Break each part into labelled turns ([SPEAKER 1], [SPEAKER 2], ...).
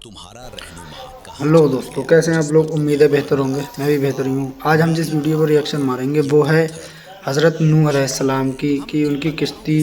[SPEAKER 1] Hello दोस्तों, कैसे हैं आप लोग। उम्मीद है बेहतर होंगे। मैं भी बेहतर ही हूँ। आज हम जिस वीडियो पर रिएक्शन मारेंगे वो है हज़रत नूह अलैहिस्सलाम की कि उनकी किश्ती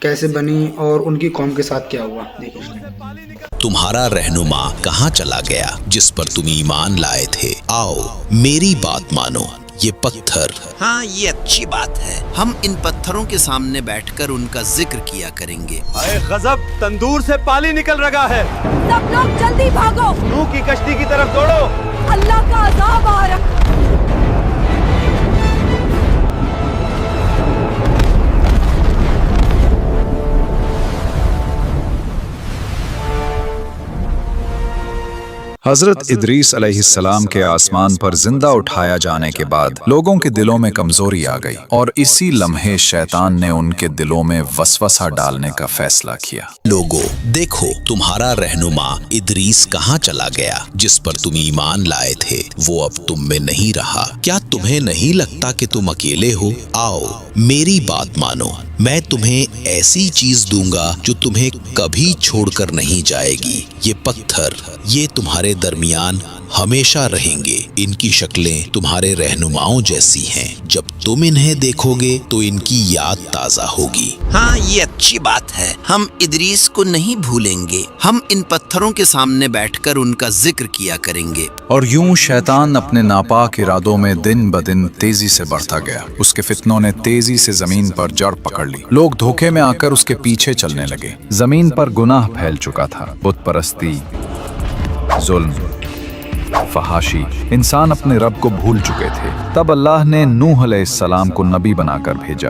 [SPEAKER 1] कैसे बनी और उनकी कौम के साथ क्या हुआ। देखिए।
[SPEAKER 2] तुम्हारा रहनुमा कहाँ चला गया जिस पर तुम ईमान लाए थे। आओ मेरी बात मानो, ये पत्थर।
[SPEAKER 3] हाँ, ये अच्छी बात है। हम इन पत्थरों के सामने बैठकर उनका जिक्र किया करेंगे।
[SPEAKER 4] अरे गजब, तंदूर से पानी निकल रहा है।
[SPEAKER 5] सब लोग जल्दी भागो,
[SPEAKER 4] नूह की कश्ती की तरफ दौड़ो।
[SPEAKER 5] अल्लाह का अज़ाब आ रहा।
[SPEAKER 6] हजरत इदरीस अलैहिस्सलाम के आसमान पर जिंदा उठाया जाने के बाद लोगों के दिलों में कमजोरी आ गई और इसी लम्हे शैतान ने उनके दिलों में वसवसा डालने का फैसला किया।
[SPEAKER 2] लोगों देखो, तुम्हारा रहनुमा इदरीस कहाँ चला गया जिस पर तुम ईमान लाए थे। वो अब तुम में नहीं रहा। क्या तुम्हें नहीं लगता कि तुम अकेले हो। आओ मेरी बात मानो, मैं तुम्हें ऐसी चीज दूंगा जो तुम्हें कभी छोड़कर नहीं जाएगी। ये पत्थर, ये तुम्हारे दरमियान हमेशा रहेंगे। इनकी शक्लें तुम्हारे रहनुमाओं जैसी हैं। जब तुम इन्हें देखोगे तो इनकी याद ताजा होगी।
[SPEAKER 3] हाँ, ये अच्छी बात है। हम इदरीस को नहीं भूलेंगे। हम इन पत्थरों के सामने बैठकर उनका जिक्र किया करेंगे।
[SPEAKER 6] और यूं शैतान अपने नापाक इरादों में दिन ब दिन तेजी से बढ़ता गया। उसके फितनों ने तेजी से जमीन पर जड़ पकड़ ली। लोग धोखे में आकर उसके पीछे चलने लगे। जमीन पर गुनाह फैल चुका था। बुत परस्ती, जुल्म, फहाशी, इंसान अपने रब को भूल चुके थे। तब अल्लाह ने नूह अलैहिस्सलाम को नबी बनाकर भेजा।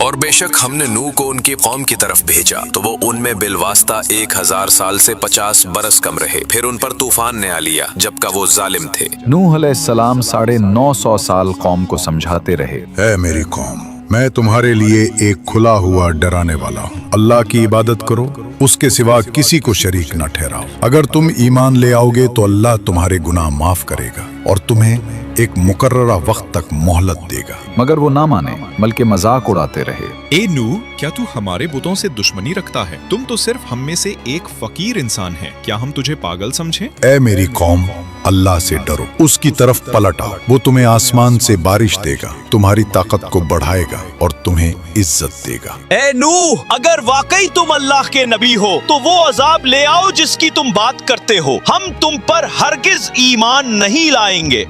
[SPEAKER 7] और बेशक हमने नूह को उनकी कौम की तरफ भेजा तो वो उनमें बिलवास्ता 1000 साल से 50 बरस कम रहे। फिर उन पर तूफान ने आ लिया जबकि वो जालिम थे।
[SPEAKER 6] नूह अलैहिस्सलाम 950 साल कौम को समझाते रहे।
[SPEAKER 8] ऐ मेरी कौम, मैं तुम्हारे लिए एक खुला हुआ डराने वाला हूँ। अल्लाह की इबादत करो, उसके सिवा किसी को शरीक न ठहराओ। अगर तुम ईमान ले आओगे तो अल्लाह तुम्हारे गुनाह माफ करेगा और तुम्हें एक मुकर्ररा वक्त तक मोहलत देगा।
[SPEAKER 6] मगर वो ना माने, बल्कि मजाक उड़ाते रहे।
[SPEAKER 9] ए नूह, क्या तू हमारे बुतों से दुश्मनी रखता है? तुम तो सिर्फ हम में से एक फकीर इंसान है। क्या हम तुझे पागल समझें?
[SPEAKER 8] ऐ मेरी कौम, अल्लाह से डरो, उसकी तरफ पलट आओ। वो तुम्हें आसमान से बारिश देगा, तुम्हारी ताकत को बढ़ाएगा और तुम्हें इज्जत देगा।
[SPEAKER 4] ए नूह, अगर वाकई तुम अल्लाह के नबी हो तो वो अजाब ले आओ जिसकी तुम बात करते हो। हम तुम पर हरगिज ईमान नहीं लाएंगे।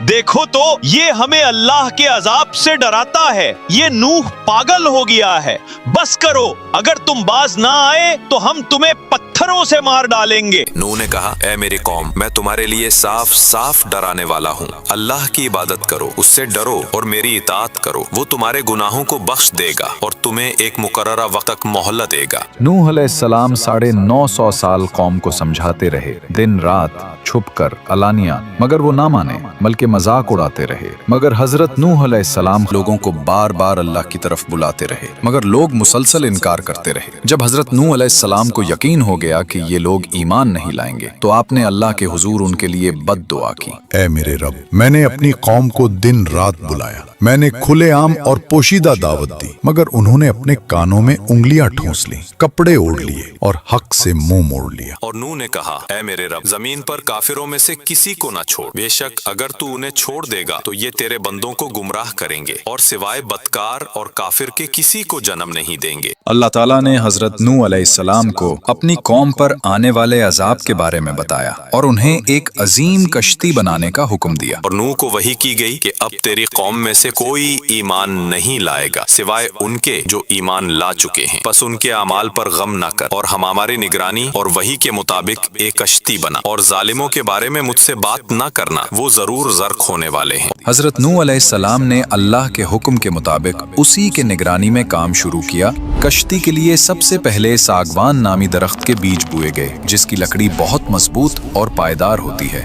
[SPEAKER 4] देखो तो, ये हमें अल्लाह के अजाब से डराता है। ये नूह पागल हो गया है। बस करो, अगर तुम बाज ना आए तो हम तुम्हें पत्थरों से मार डालेंगे।
[SPEAKER 7] नूह ने कहा, ऐ मेरी कौम, मैं तुम्हारे लिए साफ साफ डराने वाला हूँ। अल्लाह की इबादत करो, उससे डरो और मेरी इताअत करो। वो तुम्हारे गुनाहों को बख्श देगा और तुम्हें एक मुकर्ररा वक्त तक मोहलत देगा।
[SPEAKER 6] नूह अलैहिस्सलाम 950 साल कौम को समझाते रहे, दिन रात, छुपकर, अलानिया। मगर वो ना माने, बल्कि मजाक उड़ाते रहे। मगर हजरत नूह अलैहिस्सलाम लोगों को बार बार अल्लाह की तरफ बुलाते रहे, मगर लोग मुसलसल इनकार करते रहे। जब हजरत नूह अलैहिस्सलाम को यकीन हो गया कि ये लोग ईमान नहीं लाएंगे तो आपने अल्लाह के हुजूर उनके लिए बद दुआ की।
[SPEAKER 8] ऐ मेरे रब, मैंने अपनी कौम को दिन रात बुलाया। मैंने खुलेआम और पोशीदा दावत दी, मगर उन्होंने अपने कानों में उंगलियां ठूंस ली, कपड़े ओढ़ लिए और हक से मुंह मोड़ लिया।
[SPEAKER 7] और नूह ने कहा, ऐ मेरे रब, जमीन पर काफिरों में से किसी को न छोड़। बेशक अगर तू उन्हें छोड़ देगा तो ये तेरे बंदों को गुमराह करेंगे और सिवाय बदकार और काफिर के किसी को जन्म नहीं देंगे।
[SPEAKER 6] अल्लाह ताला ने हजरत नूह अलैहिस्सलाम को अपनी कौम पर आने वाले अजाब के बारे में बताया और उन्हें एक अजीम कश्ती बनाने का हुक्म दिया।
[SPEAKER 7] और नूह को वही की गई कि अब तेरी कौम में से कोई ईमान नहीं लाएगा सिवाय उनके जो ईमान ला चुके हैं। बस उनके अमाल पर गम न कर और हम हमारी निगरानी और वही के मुताबिक एक कश्ती बना। और जालिमों के बारे में मुझसे बात न करना, वो जरूर ज़र्क होने वाले हैं।
[SPEAKER 6] हजरत नूह अलैहिस्सलाम ने अल्लाह के हुक्म के मुताबिक उसी के निगरानी में काम शुरू किया। कश्ती के लिए सबसे पहले सागवान नामी दरख्त के बीज बोए गए, जिसकी लकड़ी बहुत मजबूत और पायदार होती है।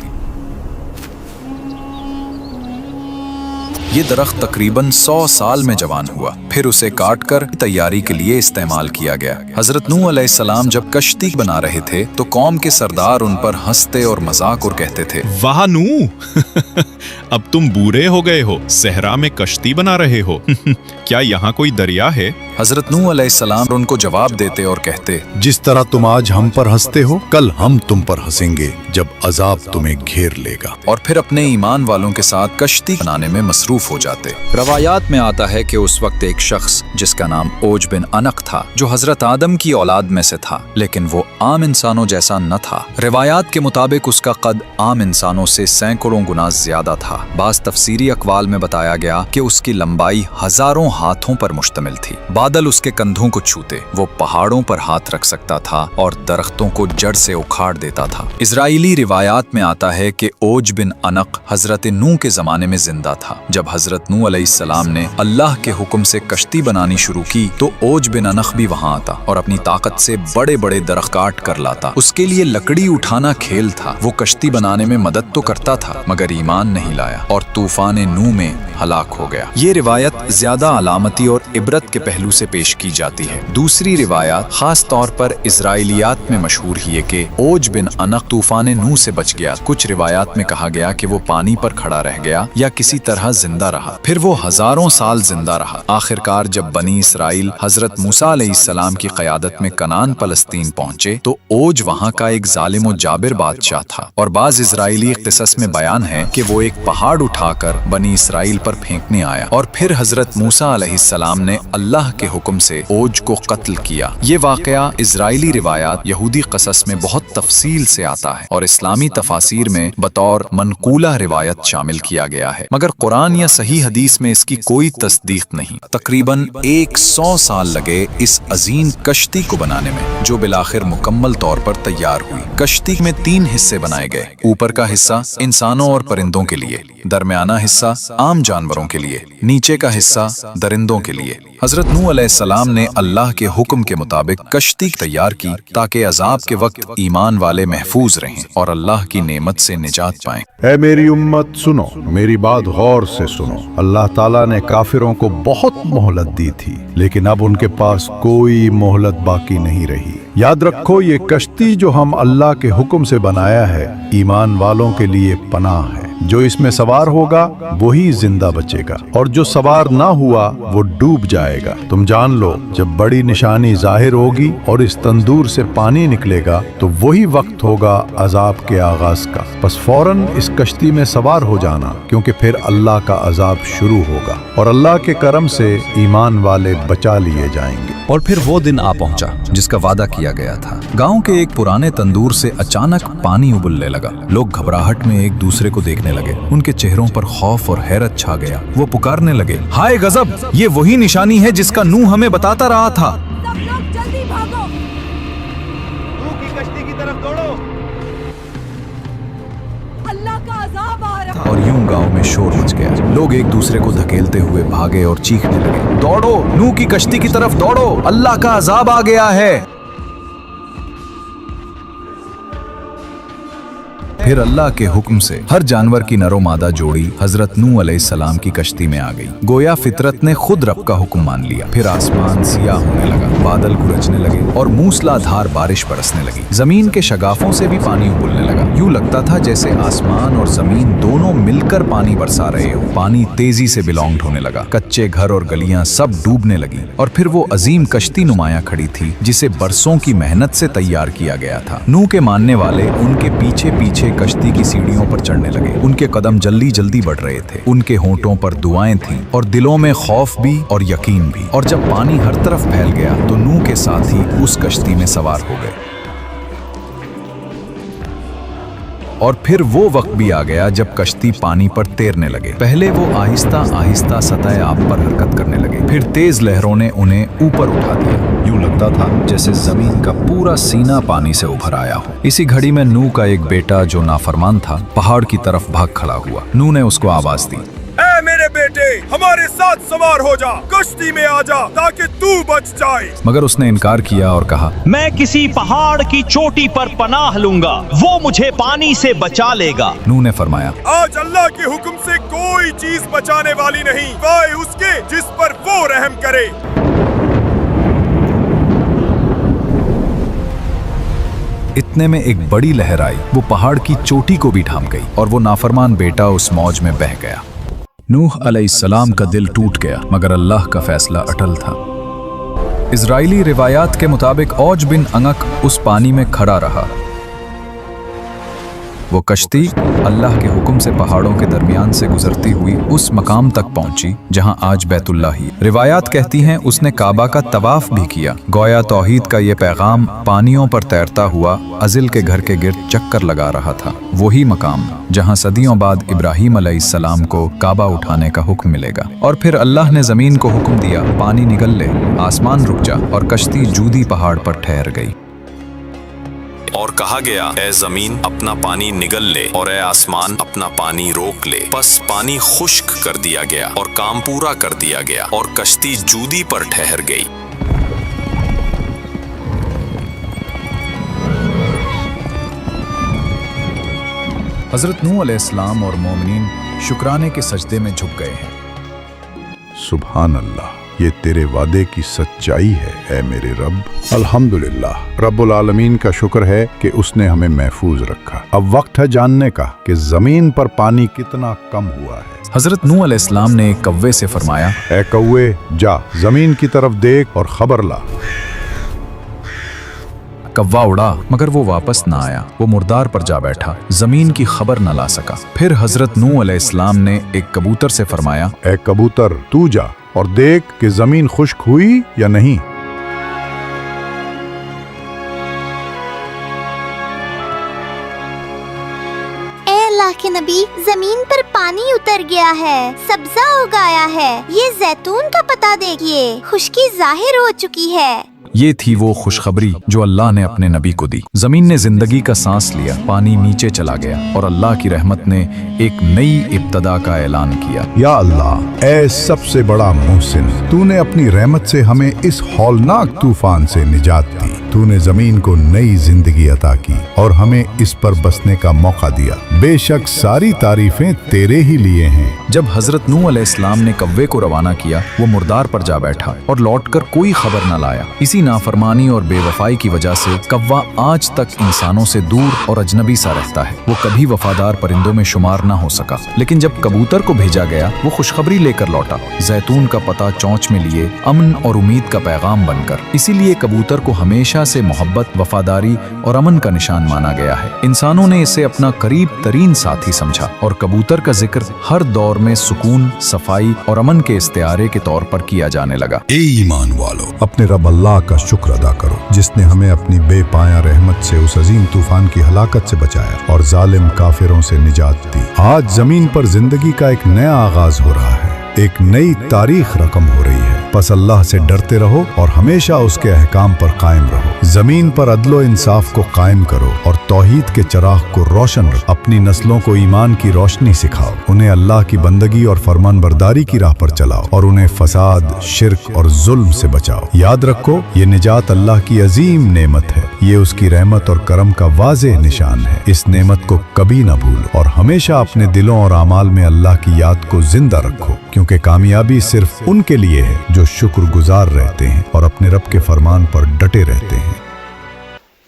[SPEAKER 6] ये दरख्त तकरीबन 100 साल में जवान हुआ, फिर उसे काट कर तैयारी के लिए इस्तेमाल किया गया। हजरत नूह अलैहिस्सलाम जब कश्ती बना रहे थे तो कौम के सरदार उन पर हंसते और मजाक और कहते थे,
[SPEAKER 9] वाह नूह अब तुम बूढ़े हो गए हो, सहरा में कश्ती बना रहे हो क्या यहाँ कोई दरिया है?
[SPEAKER 6] हजरत नूह अलैहिस्सलाम उनको जवाब देते और कहते,
[SPEAKER 8] जिस तरह तुम आज हम पर हंसते हो, कल हम तुम पर हंसेंगे जब अजाब तुम्हें घेर लेगा।
[SPEAKER 6] और फिर अपने ईमान वालों के साथ कश्ती बनाने में मसरूफ हो जाते। रवायात में आता है कि उस वक्त एक शख्स जिसका नाम ओज बिन अनक था, जो हजरत आदम की औलाद में से था, लेकिन वो आम इंसानों जैसा न था। रिवायात के मुताबिक उसका कद आम इंसानों से सैकड़ों गुना ज्यादा था। बास तफसीरी अकवाल में बताया गया कि उसकी लंबाई हजारों हाथों पर मुश्तमिल थी। बादल उसके कंधों को छूते, वो पहाड़ों पर हाथ रख सकता था और दरख्तों को जड़ से उखाड़ देता था। इजराइली रिवायात में आता है कि ओज बिन अनक हजरत नूह के जमाने में जिंदा था। जब हजरत नूह अलैहिस्सलाम ने अल्लाह के हुक्म से कश्ती बनानी शुरू की तो ओज बिन अनक भी वहां आता और अपनी ताकत से बड़े बड़े दरख्त काट कर लाता। उसके लिए लकड़ी उठाना खेल था। वो कश्ती बनाने में मदद तो करता था मगर ईमान नहीं लाया और तूफान नूह में हलाक हो गया। ये रिवायत ज्यादा अलामती और इबरत के पहलू से पेश की जाती है। दूसरी रिवायत खास तौर पर इजराइलियात में मशहूर है कि ओज बिन अनक तूफान नूह से बच गया। कुछ रिवायात में कहा गया कि वो पानी पर खड़ा रह गया या किसी तरह जिंदा रहा। फिर वो हजारों साल जिंदा रहा। आखिरकार जब बनी इसराइल हजरत मूसा अलैहिस्सलाम की क़यादत में कनान फलस्तीन पहुंचे तो ओज वहां का एक जालिम और जाबिर बादशाह था। और बाज इजराइली क़िसस में बयान है कि वो एक पहाड़ उठाकर बनी इसराइल पर फेंकने आया और फिर हजरत मूसा अलैहिस्सलाम ने अल्लाह के हुक्म से ओज को कत्ल किया। ये वाकया इजराइली रिवायात यहूदी क़सस में बहुत तफसील से आता है और इस्लामी तफासिर में बतौर मनकूला रिवायत शामिल किया गया है, मगर कुरान या सही हदीस में इसकी कोई तस्दीक नहीं। तकरीबन 100 साल लगे इस अजीम कश्ती को बनाने में, जो बिलाखिर मुकम्मल तौर पर तैयार हुई। कश्ती में 3 हिस्से बनाए गए। ऊपर का हिस्सा इंसानों और परिंदों के लिए, दरमियाना हिस्सा आम जानवरों के लिए, नीचे का हिस्सा दरिंदों के लिए। हजरत नूह अलैहिस्सलाम ने अल्लाह के हुक्म के मुताबिक कश्ती तैयार की ताकि अजाब के वक्त ईमान वाले महफूज रहें और अल्लाह की नेमत से निजात पाएं।
[SPEAKER 8] ऐ मेरी उम्मत सुनो, मेरी बात गौर से सुनो। अल्लाह ताला ने काफिरों को बहुत मोहलत दी थी, लेकिन अब उनके पास कोई मोहलत बाकी नहीं रही। याद रखो, ये कश्ती जो हम अल्लाह के हुक्म से बनाया है, ईमान वालों के लिए पनाह है। जो इसमें सवार होगा वही जिंदा बचेगा और जो सवार ना हुआ वो डूब जाएगा। तुम जान लो, जब बड़ी निशानी जाहिर होगी और इस तंदूर से पानी निकलेगा तो वही वक्त होगा अजाब के आगाज का। बस फौरन इस कश्ती में सवार हो जाना, क्योंकि फिर अल्लाह का अजाब शुरू होगा और अल्लाह के करम से ईमान वाले बचा लिए जाएंगे।
[SPEAKER 6] और फिर वो दिन आ पहुंचा जिसका वादा किया गया था। गांव के एक पुराने तंदूर से अचानक पानी उबलने लगा। लोग घबराहट में एक दूसरे को देखने लगे। उनके चेहरों पर खौफ और हैरत छा गया। वो पुकारने लगे, हाय गजब, ये वही निशानी है जिसका नूह हमें बताता रहा था।
[SPEAKER 5] सब लोग जल्दी भागो।
[SPEAKER 4] नूह की कश्ती की तरफ दौड़ो।
[SPEAKER 5] अल्लाह का अजाब आ रहा।
[SPEAKER 6] और यूं गांव में शोर मच गया। लोग एक दूसरे को धकेलते हुए भागे और चीखने लगे, दौड़ो, नूह की कश्ती की तरफ दौड़ो, अल्लाह का अजाब आ गया है। फिर अल्लाह के हुक्म से हर जानवर की नरो मादा जोड़ी हजरत नूह अलैहिस्सलाम की कश्ती में आ गई। गोया फितरत ने खुद रब का हुक्म मान लिया। फिर आसमान सियाह होने लगा, बादल गरजने लगे और मूसलाधार बारिश बरसने लगी। जमीन के शगाफों से भी पानी उबलने लगा। यूं लगता था जैसे आसमान और जमीन दोनों मिलकर पानी बरसा रहे हो। पानी तेजी से बिलोंग होने लगा। कच्चे घर और गलियां सब डूबने लगी। और फिर वो अजीम कश्ती नुमाया खड़ी थी जिसे बरसों की मेहनत से तैयार किया गया था। नूह के मानने वाले उनके पीछे पीछे कश्ती की सीढ़ियों पर चढ़ने लगे। उनके कदम जल्दी जल्दी बढ़ रहे थे। उनके होंठों पर दुआएं थीं और दिलों में खौफ भी और यकीन भी। और जब पानी हर तरफ फैल गया तो नूह के साथ ही उस कश्ती में सवार हो गए। और फिर वो वक्त भी आ गया जब कश्ती पानी पर तैरने लगे। पहले वो आहिस्ता आहिस्ता सतह आब पर हरकत करने लगे। फिर तेज लहरों ने उन्हें ऊपर उठा दिया। यूं लगता था जैसे जमीन का पूरा सीना पानी से उभर आया हो। इसी घड़ी में नूह का एक बेटा जो नाफरमान था पहाड़ की तरफ भाग खड़ा हुआ। नूह ने उसको आवाज दी,
[SPEAKER 4] ऐ मेरे बेटे,
[SPEAKER 10] बेटे हमारे साथ सवार हो जा, कश्ती में आ जा ताकि तू बच जाए।
[SPEAKER 6] मगर उसने इनकार किया और कहा,
[SPEAKER 4] मैं किसी पहाड़ की चोटी पर पनाह लूंगा, वो मुझे पानी से बचा लेगा।
[SPEAKER 6] नूह ने फरमाया,
[SPEAKER 10] आज अल्लाह के हुक्म से कोई चीज बचाने वाली नहीं, वाय उसके जिस पर वो रहम करे।
[SPEAKER 6] इतने में एक बड़ी लहर आई, वो पहाड़ की चोटी को भी ढांप गई और वो नाफरमान बेटा उस मौज में बह गया। नूह अलैहिस्सलाम का दिल टूट गया, मगर अल्लाह का फैसला अटल था। इजराइली रिवायात के मुताबिक औज बिन अंगक उस पानी में खड़ा रहा। वो कश्ती अल्लाह के हुक्म से पहाड़ों के दरमियान से गुजरती हुई उस मकाम तक पहुंची जहां आज बैतुल्लाह ही। रिवायात कहती हैं उसने काबा का तवाफ भी किया। गोया तौहीद का ये पैगाम पानियों पर तैरता हुआ अजिल के घर के गिर्द चक्कर लगा रहा था। वही मकाम जहां सदियों बाद इब्राहीम अलैहिस्सलाम को काबा उठाने का हुक्म मिलेगा। और फिर अल्लाह ने जमीन को हुक्म दिया, पानी निकल ले, आसमान रुक जा, और कश्ती जूदी पहाड़ पर ठहर गई।
[SPEAKER 7] और कहा गया, ए जमीन अपना पानी निगल ले और ए आसमान अपना पानी रोक ले। बस पानी खुश्क कर दिया गया और काम पूरा कर दिया गया और कश्ती जूदी पर ठहर गई।
[SPEAKER 6] हजरत नूह अलैहिस्सलाम और मोमिनीन शुक्राने के सजदे में झुक गए हैं।
[SPEAKER 8] सुभान अल्लाह, ये तेरे वादे की सच्चाई है ऐ मेरे रब। अल्हम्दुलिल्लाह, रब्बुल आलमीन का शुक्र है कि उसने हमें महफूज रखा। अब वक्त है जानने का कि जमीन पर पानी कितना कम हुआ है।
[SPEAKER 6] हजरत नूह अलैहिस्सलाम ने एक कव्वे से फरमाया,
[SPEAKER 8] ऐ कौवे जा जमीन की तरफ देख और खबर ला।
[SPEAKER 6] कव्वा उड़ा, मगर वो वापस ना आया। वो मुर्दार पर जा बैठा, जमीन की खबर न ला सका। फिर हजरत नूह अलैहिस्सलाम ने एक कबूतर से फरमाया,
[SPEAKER 8] ऐ कबूतर तू जा और देख कि जमीन खुश्क हुई या नहीं।
[SPEAKER 11] अल्लाह के नबी, जमीन पर पानी उतर गया है, सब्जा उगाया है। ये जैतून का पता देखिए, खुश्की जाहिर हो चुकी है।
[SPEAKER 6] ये थी वो खुशखबरी जो अल्लाह ने अपने नबी को दी। जमीन ने जिंदगी का सांस लिया, पानी नीचे चला गया और अल्लाह की रहमत ने एक नई इब्तदा का ऐलान किया।
[SPEAKER 8] या अल्लाह, ऐ सबसे बड़ा मुहसिन, तूने अपनी रहमत से हमें इस हौलनाक तूफान से निजात दी। तूने जमीन को नई जिंदगी अता की और हमें इस पर बसने का मौका दिया। बेशक सारी तारीफें तेरे ही लिए हैं।
[SPEAKER 6] जब हजरत नूह अलैहिस्सलाम ने कव्वे को रवाना किया, वो मुर्दार पर जा बैठा और लौटकर कोई खबर न लाया। इसी नाफरमानी और बेवफाई की वजह से कव्वा आज तक इंसानों से दूर और अजनबी सा रहता है। वो कभी वफादार परिंदों में शुमार न हो सका। लेकिन जब कबूतर को भेजा गया, वो खुशखबरी लेकर लौटा, जैतून का पता चौंच में लिए, अमन और उम्मीद का पैगाम बनकर। इसीलिए कबूतर को हमेशा से मोहब्बत, वफादारी और अमन का निशान माना गया है। इंसानों ने इसे अपना करीब तरीन साथी समझा और कबूतर का जिक्र हर दौर में सुकून, सफाई और अमन के इस्तिआरे के तौर पर किया जाने लगा।
[SPEAKER 8] ए ईमान वालों, अपने रब अल्लाह का शुक्र अदा करो जिसने हमें अपनी बेपाया रहमत से उस अजीम तूफान की हलाकत से बचाया और जालिम काफिरों से निजात दी। आज जमीन पर जिंदगी का एक नया आगाज हो रहा है, एक नई तारीख रकम हो रही है। बस अल्लाह से डरते रहो और हमेशा उसके अहकाम पर कायम रहो। जमीन पर अदलो इंसाफ को कायम करो और तौहीद के चिराग को रोशन रखो। अपनी नस्लों को ईमान की रोशनी सिखाओ, उन्हें अल्लाह की बंदगी और फरमान बरदारी की राह पर चलाओ और उन्हें फसाद, शिर्क और जुल्म से बचाओ। याद रखो, ये निजात अल्लाह की अजीम नेमत है। ये उसकी रहमत और करम का वाज़ेह निशान है। इस नेमत को कभी न भूलो और हमेशा अपने दिलों और आमाल में अल्लाह की याद को जिंदा रखो, क्योंकि कामयाबी सिर्फ उनके लिए है जो शुक्रगुजार रहते हैं और अपने रब के फरमान पर डटे रहते हैं।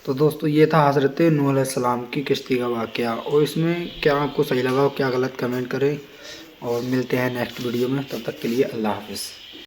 [SPEAKER 1] तो दोस्तों, ये था हज़रत नूह अलैहिस्सलाम की किश्ती का वाक़या, और इसमें क्या आपको सही लगा और क्या गलत, कमेंट करें और मिलते हैं नेक्स्ट वीडियो में। तब तक के लिए अल्लाह हाफ़िज़।